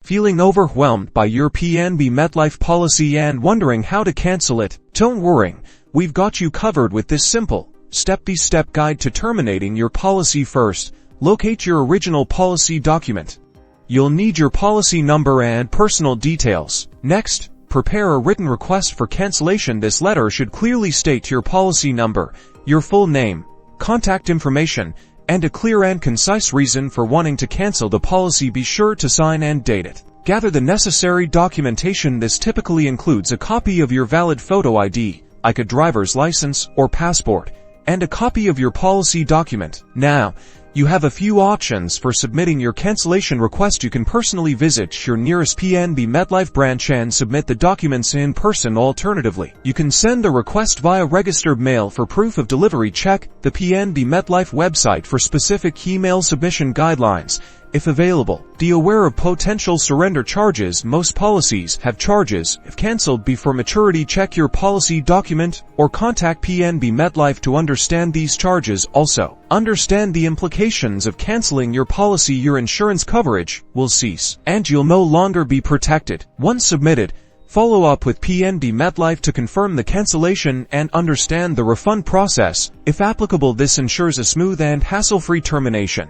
Feeling overwhelmed by your PNB MetLife policy and wondering how to cancel it? Don't worry, we've got you covered with this simple, step-by-step guide to terminating your policy. First, locate your original policy document. You'll need your policy number and personal details. Next, prepare a written request for cancellation. This letter should clearly state your policy number, your full name, contact information, and a clear and concise reason for wanting to cancel the policy. Be sure to sign and date it. Gather the necessary documentation. This typically includes a copy of your valid photo ID, like a driver's license or passport, and a copy of your policy document. Now, you have a few options for submitting your cancellation request. You can personally visit your nearest PNB MetLife branch and submit the documents in person. Alternatively, you can send a request via registered mail for proof of delivery. Check the PNB MetLife website for specific email submission guidelines, if available. Be aware of potential surrender charges. Most policies have charges if canceled before maturity. Check your policy document or contact PNB MetLife to understand these charges. Also, understand the implications of canceling your policy. Your insurance coverage will cease, and you'll no longer be protected. Once submitted, follow up with PNB MetLife to confirm the cancellation and understand the refund process. If applicable, this ensures a smooth and hassle-free termination.